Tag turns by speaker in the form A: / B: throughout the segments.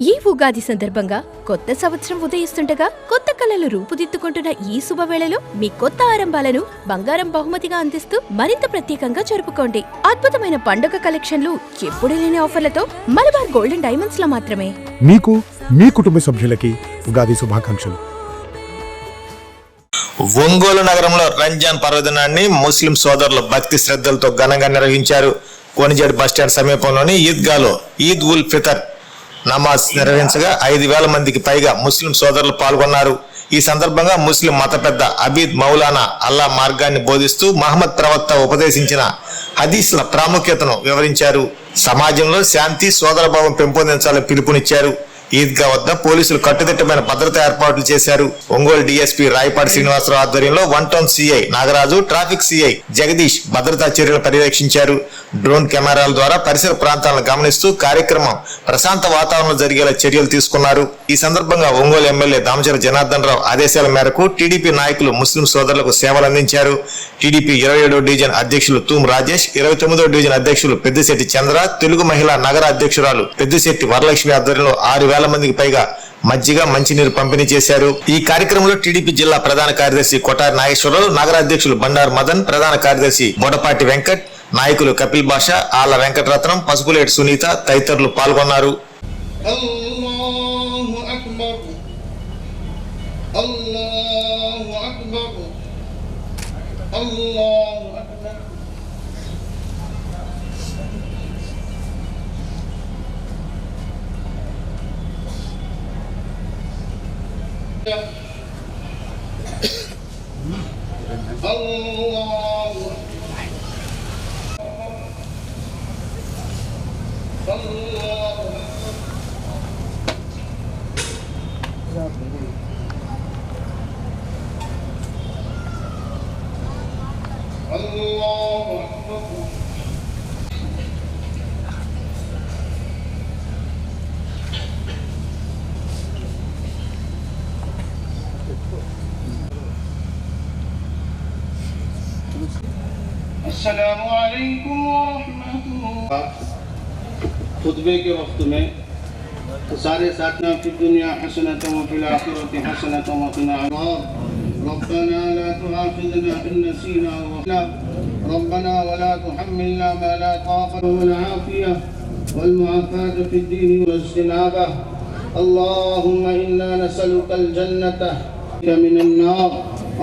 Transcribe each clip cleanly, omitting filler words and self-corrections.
A: ఈ ఉగాది సందర్భంగా కొత్త సంవత్సరం ఉదయిస్తుండగా కొత్త కళలు రూపుదిద్దుకుంటున్న ఈ శుభవేళలో మీ కొత్త ఆరంభాలను బంగారం బహుమతిగా అందిస్తూ మరింత ప్రత్యేకంగా జరుపుకోండి. అద్భుతమైన పండుగ కలెక్షన్లు, ఎప్పుడూ లేని ఆఫర్లతో మలబార్ గోల్డెన్ డైమండ్స్ లో మాత్రమే.
B: మీకు మీ కుటుంబ సభ్యులకి ఉగాది శుభాకాంక్షలు.
C: ఒంగోలు నగరంలో రంజాన్ పర్వదినాన్ని ముస్లిం సోదరులు భక్తి శ్రద్ధలతో ఘనంగా నిర్వహించారు. కోనిజేడు బస్టాండ్ సమీపంలోని ఈద్గాలో ఈద్ ఉల్ ఫితర్ నమాజ్ నిర్వహించగా 5,000 మందికి పైగా ముస్లిం సోదరులు పాల్గొన్నారు. ఈ సందర్భంగా ముస్లిం మత పెద్ద అబీద్ మౌలానా అల్లా మార్గాన్ని బోధిస్తూ మహమ్మద్ ప్రవక్త ఉపదేశించిన హదీస్ల ప్రాముఖ్యతను వివరించారు. సమాజంలో శాంతి సోదరభావం పెంపొందించాలని పిలుపునిచ్చారు. ఈద్గా వద్ద పోలీసులు కట్టుదిట్టమైన భద్రతా ఏర్పాట్లు చేశారు. ఒంగోలు డీఎస్పీ రాయపాటి శ్రీనివాసరావు ఆధ్వర్యంలో 1 town CI Nagaraju, traffic CI Jagadish భద్రతా చర్యలు పర్యవేక్షించారు. డ్రోన్ కెమెరాల ద్వారా పరిసర ప్రాంతాలను గమనిస్తూ కార్యక్రమం ప్రశాంత వాతావరణంలో జరిగేలా చర్యలు తీసుకున్నారు. ఈ సందర్భంగా ఒంగోలు ఎమ్మెల్యే దామచర జనార్దన్ రావు ఆదేశాల మేరకు టీడీపీ నాయకులు ముస్లిం సోదరులకు సేవలు అందించారు. టీడీపీ 27వ డివిజన్ అధ్యక్షులు తూమ్ రాజేష్, 29వ డివిజన్ అధ్యక్షులు పెద్దిశెట్టి చంద్ర, తెలుగు మహిళా నగర అధ్యక్షురాలు పెద్దిశెట్టి వరలక్ష్మి ఆధ్వర్యంలో 6,000 మందికి పైగా మజ్జిగ, మంచినీరు పంపిణీ చేశారు. ఈ కార్యక్రమంలో టీడీపీ జిల్లా ప్రధాన కార్యదర్శి కొటారి నాగేశ్వరరావు, నగర అధ్యక్షులు బండారు మదన్, ప్రధాన కార్యదర్శి బొడపాటి వెంకట్, నాయకులు కపిల్ భాష, ఆళ్ల వెంకటరత్నం, పసుపులేటి సునీత తదితరులు పాల్గొన్నారు.
D: अस्सलामु अलैकुम वरहमतुल्लाह। खुतबे के वक्त में तो सारे साथना फी दुनिया हसनतुम व फिल आखिरति हसनतुम व क़िना अज़ाब रब्बना ला तुआखिज़ना इन नसीना व अख़्ताअना रब्बना व ला तुहम्मिलना मा ला ताक़त वल आफ़िया वल मुआफ़ात फी दीन व इज्तिनाबा अल्लाहुम्मा इन्ना नसअलुकल जन्नता मिनन नार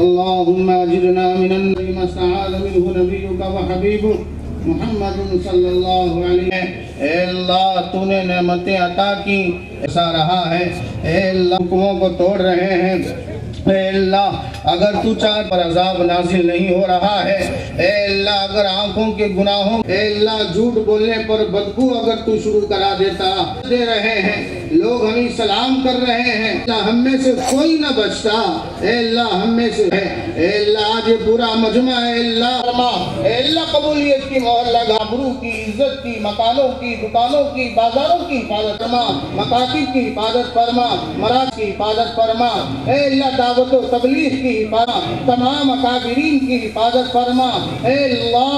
D: अल्लाहुम्मा अजिरना मिनन नार मस्तआज़ मिनहु नबियुका व हबीबुक मुहम्मद सल्लल्लाहु अलैहि वसल्लम। अल्लाह तूने नेमतें अता की, ऐसा रहा है अल्लाह हुक्मों को तोड़ रहे हैं अल्लाह, अगर तू चाह पर अजाब नाजिल नहीं हो रहा है अल्लाह, अगर आंखों के गुनाहों अल्लाह झूठ बोलने पर बदबू अगर तू शुरू करा देता दे रहे हैं लोग हमें सलाम कर रहे हैं अल्लाह, हम में से कोई ना बचता अल्लाह, हम में से है अल्लाह, आज ये पूरा मजमा है अल्लाह कबूलियत की मोहर लगा, आबरू की, इज्जत की, मकानों की, दुकानों की, बाजारों की हिफाजत फरमा, मकातिब की हिफाजत फरमा, मराज की हिफाजत फरमा अल्लाह, दावत व तबलीग की हिफाजत, तमाम अकाबिरीन की हिफाजत फरमा अल्लाह,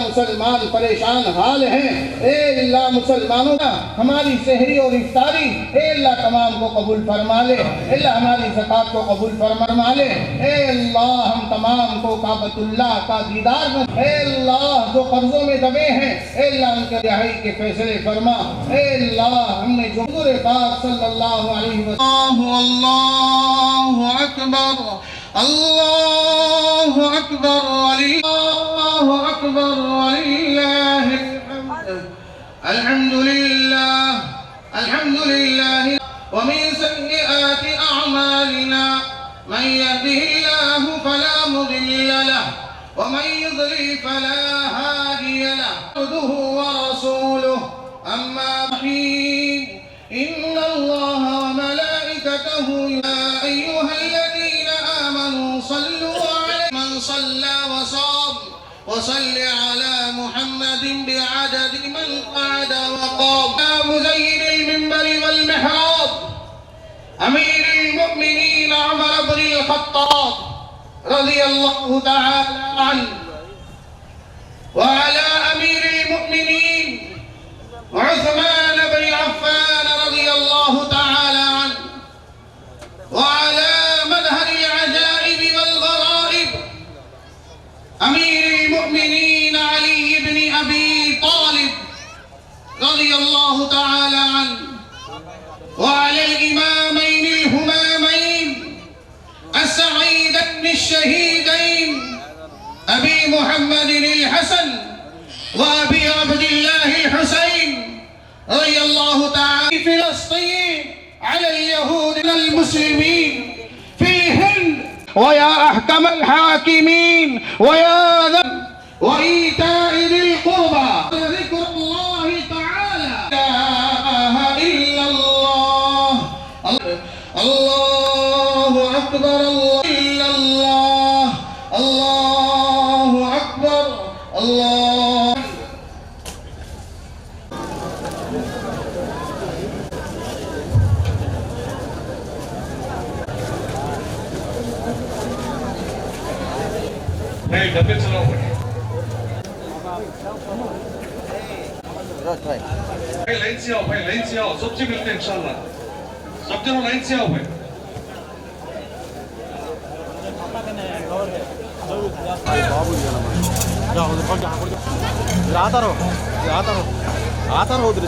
D: मुसलमान परेशान हाल हैं अल्लाह, मुसलमानों का हमारी सहरी और इफ्तारी अल्लाह तमाम को कबूल फरमा ले अल्लाह, हमारी ज़कात को कबूल फरमा ले अल्लाह, हम तमाम को काबतुल्लाह का दीदार अल्लाह, जो कर्जों में दबे हैं अल्लाह उनके रिहाई के फैसले फरमा अल्लाह, हमने जो हुज़ूर पाक सल्लल्लाहु अलैहि वसल्लम अल्लाहु अकबर अल्लाहु अकबर अल्लाहु अकबर वलिल्लाहिल हम्द अल्हम्दुलिल्लाह अल्हम्दुलिल्लाह व मिन सय्यिआति अअमालिना मन यहदिहिल्लाहु फला मुदिल्ल लहु व मन युद्लिल फला हादिय लहु व रसूलुहु अम्मा बa'द इन्नल्लाहा व मलाइकतहु या अय्युहल्लज़ीना आमनू सल्लू अलैहि मन सल्ला व साम व सल्लि अला मुहम्मदिन बिअददि मन क़अदा व क़ाम मुज़य्यिनिल मिंबरि वल मिहराब अमीरुल मुमिनीन उमर इब्नुल ख़त्ताब रज़ियल्लाहु तआला अन्हु व अला अमीरुल मुमिनीन उस्मान बिन अफ़्फ़ान रज़ियल्लाहु وعلى الإمامين الهمامين السعيدين الشهيدين أبي محمد الحسن وأبي عبد الله الحسين رضي الله تعالى في فلسطين على اليهود والمسلمين في الهند ويا أحكم الحاكمين ويا ذا وإيتاء ذي القربى ذكر الله تعالى لا إله إلا الله الله أكبر الله إلا الله الله أكبر الله
E: नहीं डब्बे चलाओ भाई लाइन से आओ भाई लाइन से आओ सब्जी मिलते हैं इंशाल्लाह सब जन लाइन से आओ भाई
F: आता ಹೋದ್ರಿ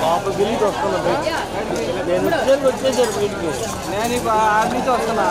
F: పాప గిల్లికి వస్తున్నా నేను వచ్చేసారు బయటికి నేను ఇప్పుడు ఆర్మీతో వస్తున్నా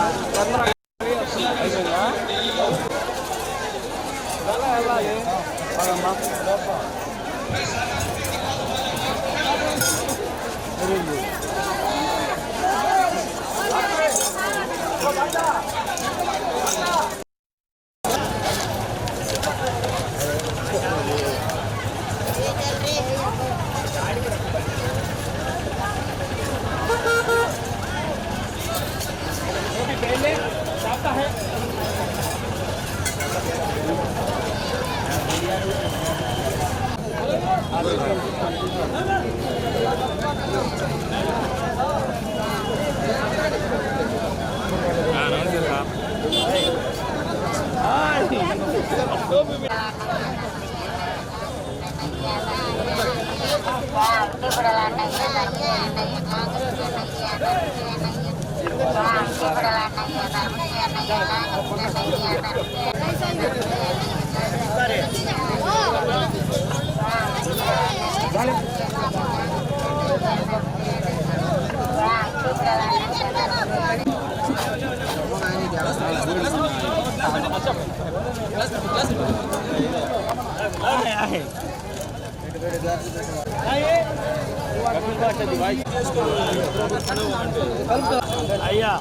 F: అయ్యా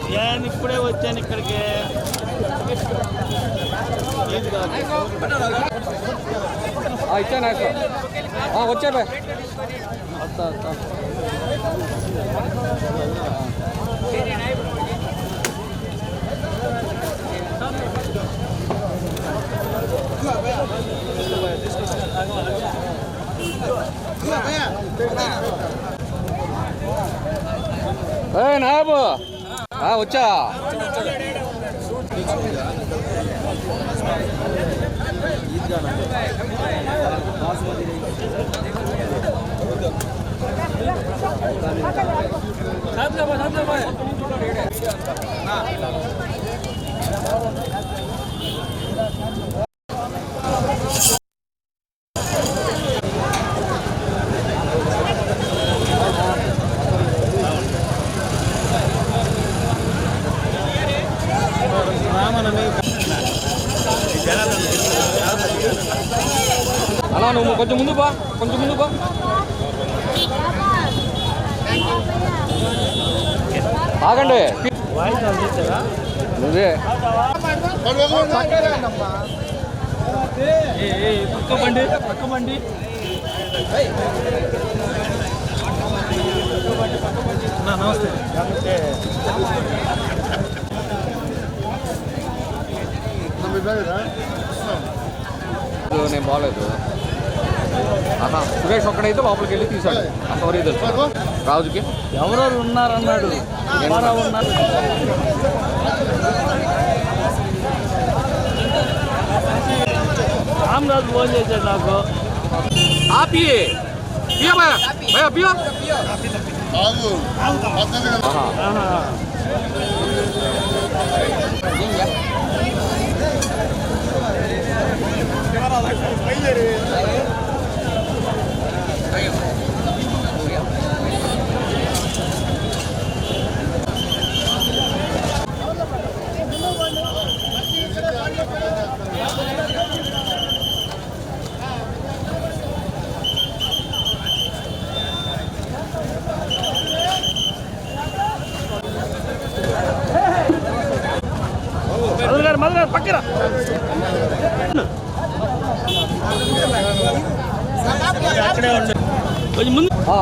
F: నేను ఇప్పుడే వచ్చాను ఇక్కడికి ఇచ్చాను వచ్చా వస్తా నాయబు వచ్చా అలా నువ్వు కొంచెం ముందు బా ఆగండి నువ్వే పక్క బండి నమస్తే నేను బాగలేదు సురేష్ ఒక్కడైతే లోపలికి వెళ్ళి తీసాడు అంతవరకు తెలుసు రాజుకి ఎవరెవరు ఉన్నారన్నాడు ఉన్నారు రామరాజు ఫోన్ చేశాడు నాకు ఆపి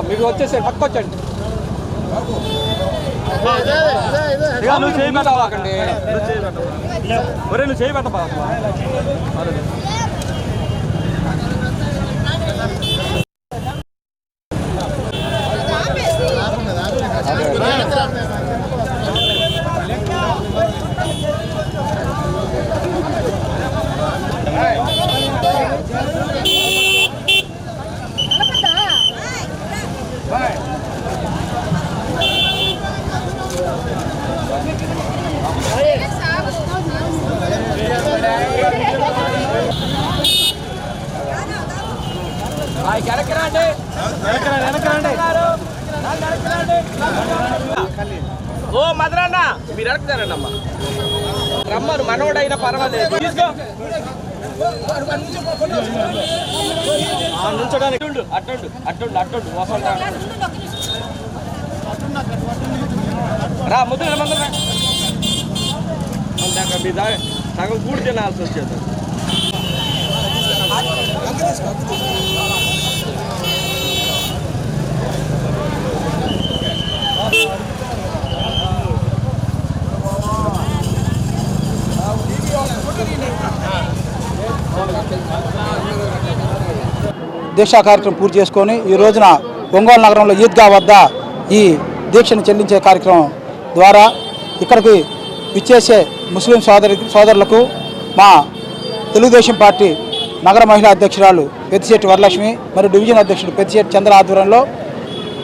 F: మీకు వచ్చేసారు పక్క వచ్చండి. నువ్వు చేయి పెట్టవాకండి, నువ్వు చేయి పెట్టబా. ఓ మదరన్న మీరు అడుగుతారండి అమ్మా, రమ్మను మనోడైనా పర్వాలేదు తీసుకో. నుంచోడానికి అట్టుండు అట్టుండు అట్టుండు వసంత రా ముద్దు మందర మీ దాకా సగం కూడి తినాల్సి వచ్చేది.
G: దీక్షా కార్యక్రమం పూర్తి చేసుకొని ఈ రోజున ఒంగోలు నగరంలో ఈద్గా వద్ద ఈ దీక్షను చెల్లించే కార్యక్రమం ద్వారా ఇక్కడికి విచ్చేసే ముస్లిం సోదరులకు మా తెలుగుదేశం పార్టీ నగర మహిళా అధ్యక్షురాలు పెద్దిశెట్టి వరలక్ష్మి మరియు డివిజన్ అధ్యక్షుడు పెద్దిశెట్టి చంద్ర ఆధ్వర్యంలో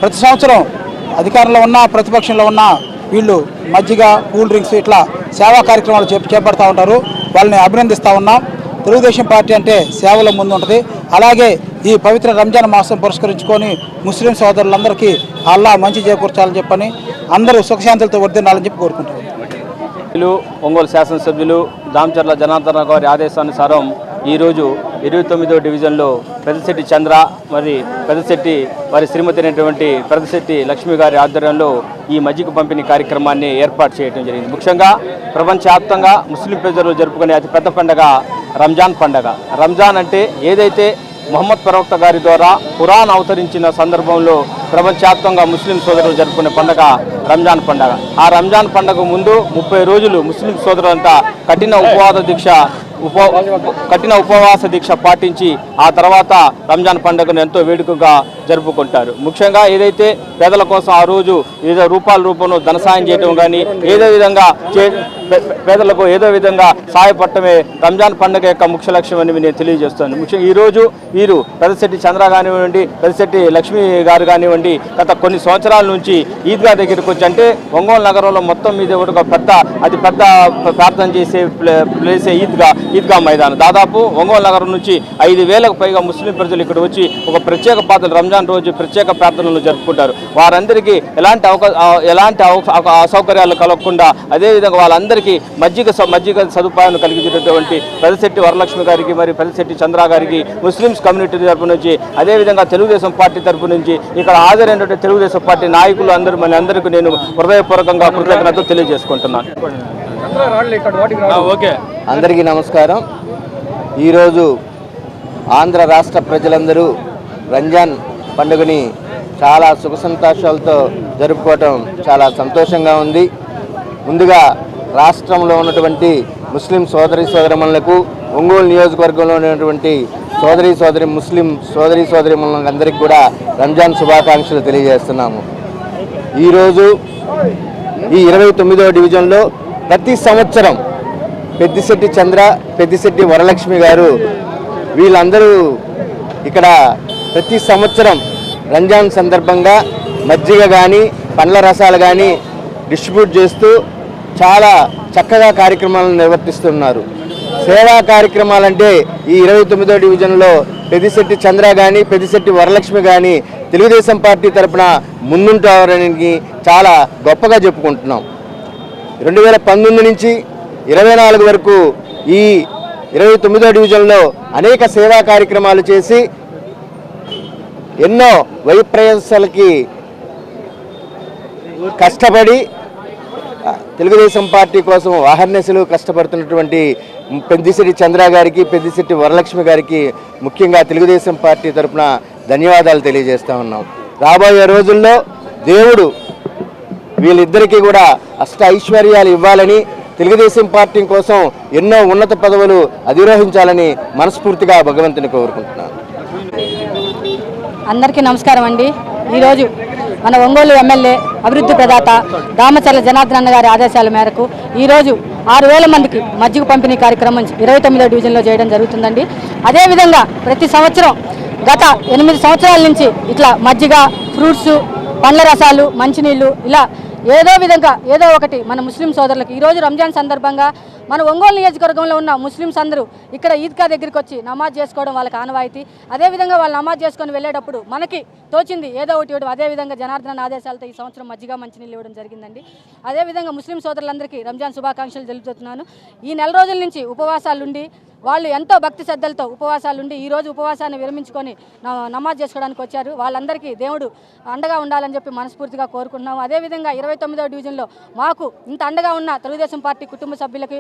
G: ప్రతి సంవత్సరం అధికారంలో ఉన్న ప్రతిపక్షంలో ఉన్న వీళ్ళు మజ్జిగ కూల్ డ్రింక్స్ ఇట్లా సేవా కార్యక్రమాలు చేపడతా ఉంటారు. వాళ్ళని అభినందిస్తూ ఉన్నాం. తెలుగుదేశం పార్టీ అంటే సేవల ముందు ఉంటుంది. అలాగే ఈ పవిత్ర రంజాన్ మాసం పురస్కరించుకొని ముస్లిం సోదరులందరికీ అల్లా మంచి చేకూర్చాలని చెప్పని అందరూ సుఖశాంతులతో వర్ధిల్లాలని చెప్పి కోరుకుంటున్నారు.
F: ఒంగోలు శాసనసభ్యులు దామచర్ల జనార్దన్ గారి ఆదేశానుసారం ఈరోజు 29వ డివిజన్లో పెద్దశెట్టి చంద్ర మరి పెద్దశెట్టి వారి శ్రీమతి అయినటువంటి పెద్దశెట్టి లక్ష్మి గారి ఆధ్వర్యంలో ఈ మజ్జిగ పంపిణీ కార్యక్రమాన్ని ఏర్పాటు చేయడం జరిగింది. ముఖ్యంగా ప్రపంచవ్యాప్తంగా ముస్లిం ప్రజలు జరుపుకునే అతిపెద్ద పండుగ రంజాన్ పండుగ. రంజాన్ అంటే ఏదైతే మొహమ్మద్ ప్రవక్త గారి ద్వారా ఖురాన్ అవతరించిన సందర్భంలో ప్రపంచవ్యాప్తంగా ముస్లిం సోదరులు జరుపుకునే పండుగ రంజాన్ పండుగ. ఆ రంజాన్ పండుగ ముందు 30 రోజులు ముస్లిం సోదరులంతా కఠిన ఉపవాస దీక్ష పాటించి ఆ తర్వాత రంజాన్ పండుగను ఎంతో వేడుకగా జరుపుకుంటారు. ముఖ్యంగా ఏదైతే పేదల కోసం ఆ రోజు ఏదో రూపంలో ధన సాయం చేయడం కానీ ఏదో విధంగా పేదలకు ఏదో విధంగా సహాయపడటమే రంజాన్ పండుగ యొక్క ముఖ్య లక్ష్యం అని నేను తెలియజేస్తాను. ముఖ్యంగా ఈరోజు వీరు పెద్దశెట్టి చంద్ర కానివ్వండి, పెద్దశెట్టి లక్ష్మి గారు కానివ్వండి, గత కొన్ని సంవత్సరాల నుంచి ఈద్గా దగ్గరికి వచ్చి అంటే ఒంగోలు నగరంలో మొత్తం మీద ఒక అతి పెద్ద ప్రార్థన చేసే ప్లేసే ఈద్గా మైదానం. దాదాపు ఒంగోలు నగరం నుంచి 5,000కు పైగా ముస్లిం ప్రజలు ఇక్కడ వచ్చి ఒక ప్రత్యేక ప్రార్థన రంజాన్ రోజు ప్రత్యేక ప్రార్థనలు జరుపుకుంటారు. వారందరికీ ఎలాంటి అసౌకర్యాలు కలగకుండా అదేవిధంగా వాళ్ళందరికీ మజ్జిగ సదుపాయాన్ని కలిగించినటువంటి పెద్దశెట్టి వరలక్ష్మి గారికి మరియు పెద్దశెట్టి చంద్ర గారికి ముస్లిమ్స్ కమ్యూనిటీ తరపు నుంచి అదేవిధంగా తెలుగుదేశం పార్టీ తరపు నుంచి ఇక్కడ హాజరైనటువంటి తెలుగుదేశం పార్టీ నాయకులు అందరికీ నేను హృదయపూర్వకంగా కృతజ్ఞతలు తెలియజేసుకుంటున్నాను.
H: అందరికీ నమస్కారం. ఈరోజు ఆంధ్ర రాష్ట్ర ప్రజలందరూ రంజాన్ పండుగని చాలా సుఖ సంతోషాలతో జరుపుకోవటం చాలా సంతోషంగా ఉంది. ముందుగా రాష్ట్రంలో ఉన్నటువంటి ముస్లిం సోదరీమణులకు ఒంగోలు నియోజకవర్గంలో ఉన్నటువంటి ముస్లిం సోదరీమణులందరికీ కూడా రంజాన్ శుభాకాంక్షలు తెలియజేస్తున్నాము. ఈరోజు ఈ 29వ డివిజన్లో ప్రతి సంవత్సరం పెద్దిశెట్టి చంద్ర, పెద్దిశెట్టి వరలక్ష్మి గారు వీళ్ళందరూ ఇక్కడ ప్రతి సంవత్సరం రంజాన్ సందర్భంగా మజ్జిగ కానీ పండ్ల రసాలు కానీ డిస్ట్రిబ్యూట్ చేస్తూ చాలా చక్కగా కార్యక్రమాలను నిర్వర్తిస్తున్నారు. సేవా కార్యక్రమాలంటే ఈ 29వ డివిజన్లో పెద్దిశెట్టి చంద్ర కానీ పెద్దిశెట్టి వరలక్ష్మి కానీ తెలుగుదేశం పార్టీ తరఫున ముందుంటారని చాలా గొప్పగా చెప్పుకుంటున్నాం. 2019 నుంచి 24 వరకు ఈ 29వ డివిజన్లో అనేక సేవా కార్యక్రమాలు చేసి ఎన్నో వైప్రయాసాలకి కష్టపడి తెలుగుదేశం పార్టీ కోసం అహర్నిశలు కష్టపడుతున్నటువంటి పెద్దిశెట్టి చంద్ర గారికి పెద్దిశెట్టి వరలక్ష్మి గారికి ముఖ్యంగా తెలుగుదేశం పార్టీ తరఫున ధన్యవాదాలు తెలియజేస్తా ఉన్నాం. రాబోయే రోజుల్లో దేవుడు వీళ్ళిద్దరికీ కూడా అష్ట ఐశ్వర్యాలు ఇవ్వాలని, తెలుగుదేశం పార్టీ కోసం ఎన్నో ఉన్నత పదవులు అధిరోహించాలని మనస్ఫూర్తిగా భగవంతుని కోరుకుంటున్నాను.
I: అందరికీ నమస్కారం అండి. ఈరోజు మన ఒంగోలు ఎమ్మెల్యే అభివృద్ధి ప్రదాత దామచర్ల జనార్దన్ గారి ఆదేశాల మేరకు ఈరోజు 6,000 మందికి మజ్జిగ పంపిణీ కార్యక్రమం 29వ డివిజన్లో చేయడం జరుగుతుందండి. అదేవిధంగా ప్రతి సంవత్సరం గత 8 సంవత్సరాల నుంచి ఇట్లా మజ్జిగ, ఫ్రూట్స్, పండ్ల రసాలు, మంచినీళ్ళు ఇలా ఏదో విధంగా ఏదో ఒకటి మన ముస్లిం సోదరులకు ఈరోజు రంజాన్ సందర్భంగా మన ఒంగోలు నియోజకవర్గంలో ఉన్న ముస్లిమ్స్ అందరూ ఇక్కడ ఈద్గా దగ్గరికి వచ్చి నమాజ్ చేసుకోవడం వాళ్ళకి ఆనవాయితీ. అదేవిధంగా వాళ్ళు నమాజ్ చేసుకొని వెళ్ళేటప్పుడు మనకి తోచింది ఏదో ఒకటి ఇవ్వడం. అదేవిధంగా జనార్దన్ ఆదేశాలతో ఈ సంవత్సరం మజ్జిగ మంచినీళ్ళు ఇవ్వడం జరిగిందండి. అదేవిధంగా ముస్లిం సోదరులందరికీ రంజాన్ శుభాకాంక్షలు తెలుపుతున్నాను. ఈ నెల రోజుల నుంచి ఉపవాసాలుండి వాళ్ళు ఎంతో భక్తి శ్రద్ధలతో ఉపవాసాలుండి ఈరోజు ఉపవాసాన్ని విరమించుకొని నమాజ్ చేసుకోవడానికి వచ్చారు. వాళ్ళందరికీ దేవుడు అండగా ఉండాలని చెప్పి మనస్ఫూర్తిగా కోరుకుంటున్నాము. అదేవిధంగా 29వ డివిజన్లో మాకు ఇంత అండగా ఉన్న తెలుగుదేశం పార్టీ కుటుంబ సభ్యులకి,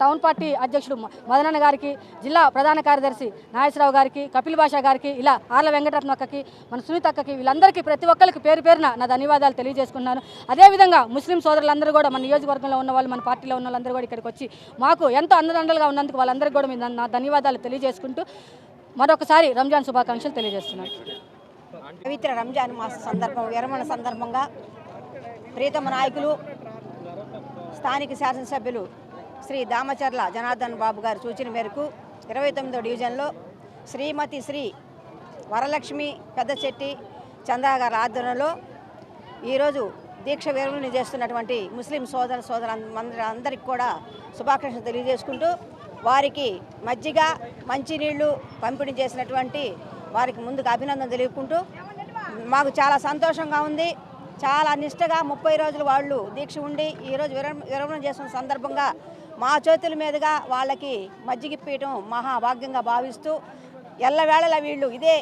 I: టౌన్ పార్టీ అధ్యక్షుడు మదనన్న గారికి, జిల్లా ప్రధాన కార్యదర్శి నాగేశ్వరరావు గారికి, కపిల్ భాషా గారికి, ఇలా ఆర్ల వెంకటరత్న అక్కకి, మన సునీత అక్కకి, వీళ్ళందరికీ ప్రతి ఒక్కరికి పేరు పేరున నా ధన్యవాదాలు తెలియజేసుకున్నాను. అదేవిధంగా ముస్లిం సోదరులందరూ కూడా మన నియోజకవర్గంలో ఉన్న వాళ్ళు, మన పార్టీలో ఉన్న వాళ్ళందరూ కూడా ఇక్కడికి వచ్చి మాకు ఎంతో అండదండలుగా ఉన్నందుకు వాళ్ళందరికీ కూడా నా ధన్యవాదాలు తెలియజేసుకుంటూ మరొకసారి రంజాన్ శుభాకాంక్షలు తెలియజేస్తున్నాను.
J: పవిత్ర రంజాన్ మాస విరమణ సందర్భంగా ప్రియతమ నాయకులు స్థానిక శాసనసభ్యులు శ్రీ దామచర్ల జనార్దన్ బాబు గారి సూచన మేరకు 29వ డివిజన్లో శ్రీమతి శ్రీ వరలక్ష్మి పెద్దశెట్టి చంద్ర గారి ఆధ్వర్యంలో ఈరోజు దీక్ష విరమణ చేస్తున్నటువంటి ముస్లిం సోదరులందరికీ కూడా శుభాకాంక్షలు తెలియజేసుకుంటూ వారికి మజ్జిగ, మంచినీళ్లు పంపిణీ చేసినటువంటి వారికి ముందుగా అభినందన తెలుపుకుంటూ మాకు చాలా సంతోషంగా ఉంది. చాలా నిష్టగా 30 రోజులు వాళ్ళు దీక్ష ఉండి ఈరోజు విరమణ చేస్తున్న సందర్భంగా మా చేతుల మీదుగా వాళ్ళకి మజ్జిగ ఇప్పడం మహాభాగ్యంగా భావిస్తూ ఎల్లవేళలా వీళ్ళు ఇదే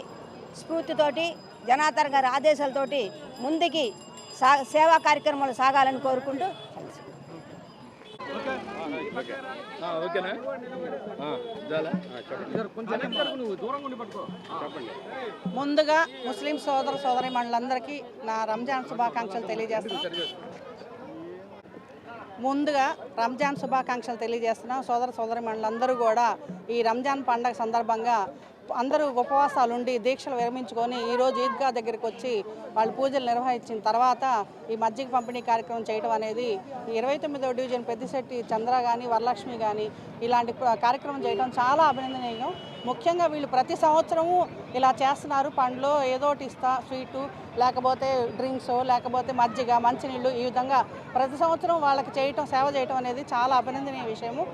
J: స్ఫూర్తితోటి జనార్దన్ గారి ఆదేశాలతోటి ముందుకి సేవా కార్యక్రమాలు సాగాలని కోరుకుంటూ
I: ముందుగా ముస్లిం సోదరి మండలందరికీ నా రంజాన్ శుభాకాంక్షలు తెలియజేస్తున్నాం. సోదరి మండలందరూ కూడా ఈ రంజాన్ పండగ సందర్భంగా అందరూ ఉపవాసాలు ఉండి దీక్షలు విరమించుకొని ఈరోజు ఈద్గా దగ్గరికి వచ్చి వాళ్ళు పూజలు నిర్వహించిన తర్వాత ఈ మజ్జిగ పంపిణీ కార్యక్రమం చేయడం అనేది 29వ డివిజన్ పెద్దిశెట్టి చంద్ర కానీ వరలక్ష్మి కానీ ఇలాంటి కార్యక్రమం చేయడం చాలా అభినందనీయం. ముఖ్యంగా వీళ్ళు ప్రతి సంవత్సరము ఇలా చేస్తున్నారు. పండ్లు ఏదోటి ఇస్తా, స్వీటు, లేకపోతే డ్రింక్స్, లేకపోతే మజ్జిగ, మంచినీళ్ళు, ఈ విధంగా ప్రతి సంవత్సరం వాళ్ళకి సేవ చేయటం అనేది చాలా అభినందనీయ విషయము.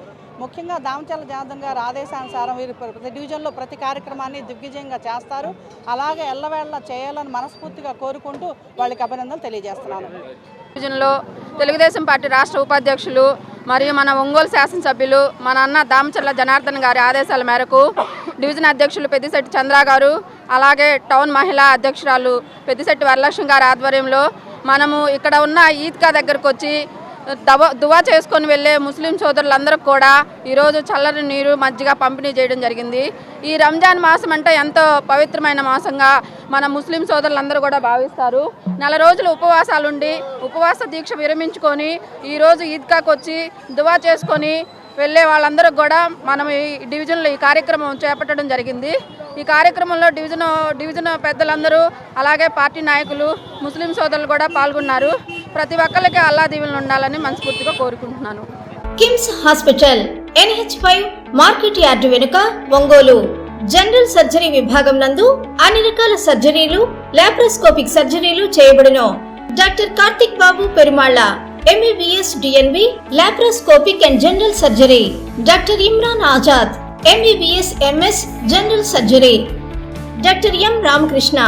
I: ముఖ్యంగా దామచర్ల జనార్దన్ గారి ఆదేశానుసారం వీరు ప్రతి డివిజన్లో ప్రతి కార్యక్రమాన్ని దిగ్విజయంగా చేస్తారు. అలాగే ఎల్లవేళ చేయాలని మనస్ఫూర్తిగా కోరుకుంటూ వాళ్ళకి అభినందనలు తెలియజేస్తున్నాను.
K: డివిజన్లో తెలుగుదేశం పార్టీ రాష్ట్ర ఉపాధ్యక్షులు మరియు మన ఒంగోలు శాసనసభ్యులు మన అన్న దామచర్ల జనార్దన్ గారి ఆదేశాల మేరకు డివిజన్ అధ్యక్షులు పెద్దిశెట్టి చంద్ర గారు, అలాగే టౌన్ మహిళా అధ్యక్షురాలు పెద్దిశెట్టి వరలక్ష్మి గారి ఆధ్వర్యంలో మనము ఇక్కడ ఉన్న ఈద్గా దగ్గరకు వచ్చి దువా చేసుకొని వెళ్ళే ముస్లిం సోదరులందరికీ కూడా ఈరోజు చల్లని నీరు, మజ్జిగ పంపిణీ చేయడం జరిగింది. ఈ రంజాన్ మాసం అంటే ఎంతో పవిత్రమైన మాసంగా మన ముస్లిం సోదరులందరూ కూడా భావిస్తారు. నెల రోజులు ఉపవాసాలుండి ఉపవాస దీక్ష విరమించుకొని ఈరోజు ఈద్గాకు వచ్చి దువా చేసుకొని వెళ్ళే వాళ్ళందరూ కూడా మనం ఈ డివిజన్లో ఈ కార్యక్రమం చేపట్టడం జరిగింది. ఈ కార్యక్రమంలో డివిజన్ పెద్దలందరూ, అలాగే పార్టీ నాయకులు, ముస్లిం సోదరులు కూడా పాల్గొన్నారు. ప్రతి ఒక్కరికి అల్లా దీవెనలు ఉండాలని మనస్ఫూర్తిగా కోరుకుంటున్నాను.
L: KIMS hospital NH5 market yard వెనుక ఒంగోలు. జనరల్ సర్జరీ విభాగం నందు అన్ని రకాల సర్జరీలు, లాప్రోస్కోపిక్ సర్జరీలు చేయబడును. Doctor Karthik Babu Perumalla MBBS DNB laparoscopic and general surgery. Doctor Imran Azad MBBS MS general surgery. Doctor M Ramakrishna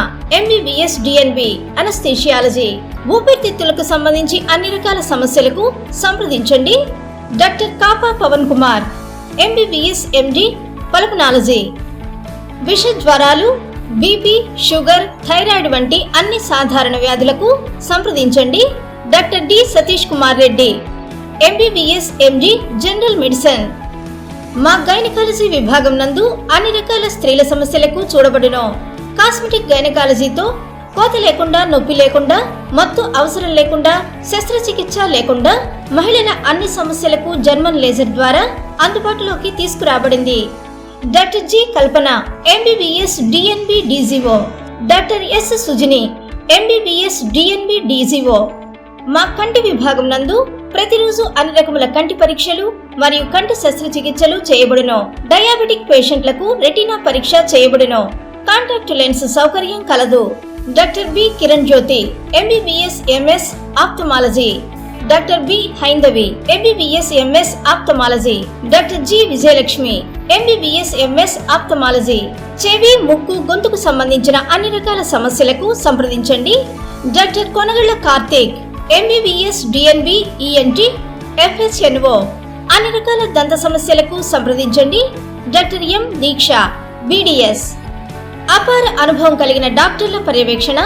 L: MBBS DNB anaesthesiology. ఊపిరితిత్తులకు సంబంధించి అన్ని రకాల సమస్యలకు సంప్రదించండి. Doctor Kapa Pavan Kumar MBBS MD pulmonology. విష జ్వరాలు, బీపీ, షుగర్, థైరాయిడ్ వంటి అన్ని సాధారణ వ్యాధులకు సంప్రదించండి. Doctor D Satish Kumar Reddy MBBS MD general medicine. మా గైనకాలజీ విభాగం నందు అన్ని రకాల స్త్రీల సమస్యలకు చూడబడును. కాస్మెటిక్ గైనకాలజీతో కోత లేకుండా, నొప్పి లేకుండా, మత్తు అవసరం లేకుండా, శస్త్రచికిత్స లేకుండా మహిళల అన్ని సమస్యలకు జర్మన్ లేజర్ ద్వారా అందుబాటులోకి తీసుకురాబడింది. డాక్టర్ జి కల్పన MBBS DNB DGO. Doctor yes Sujini MBBS DNB DGO. మా కంటి విభాగం నందు ప్రతిరోజు అన్ని రకముల కంటి పరీక్షలు మరియు కంటి శస్త్రచికిత్సలు చేయబడును. డయాబెటిక్ పేషెంట్లకు రెటీనా పరీక్ష చేయబడును. కాంటాక్ట్ లెన్స్ సౌకర్యం కలదు. Doctor B Kiran Jyothi MBBS MS ophthalmology. Doctor B Haindavi MBBS MS ophthalmology. Doctor G Vijayalakshmi MBBS MS ophthalmology. చెవి, ముక్కు, గొంతుకు సంబంధించిన అన్ని రకాల సమస్యలకు సంప్రదించండి. Doctor Konagalla Karthik MBBS DNB ENT FHNO. అన్ని రకాల దంత సమస్యలకు సంప్రదించండి. Doctor M Deeksha BDS. అపార అనుభవం కలిగిన డాక్టర్ల పర్యవేక్షణ,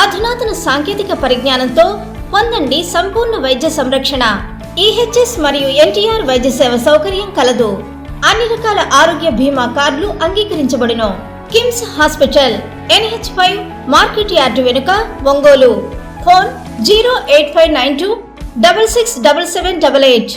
L: అధునాతన సాంకేతిక పరిజ్ఞానంతో పొందండి సంపూర్ణ వైద్య సంరక్షణ. EHS మరియు NTR వైద్య సేవ సౌకర్యం కలదు. అన్ని రకాల ఆరోగ్య బీమా కార్డులు అంగీకరించబడును. KIMS hospital NH5 market yard వెనుక, ఒంగోలు. ఫోన్ 08592 667788.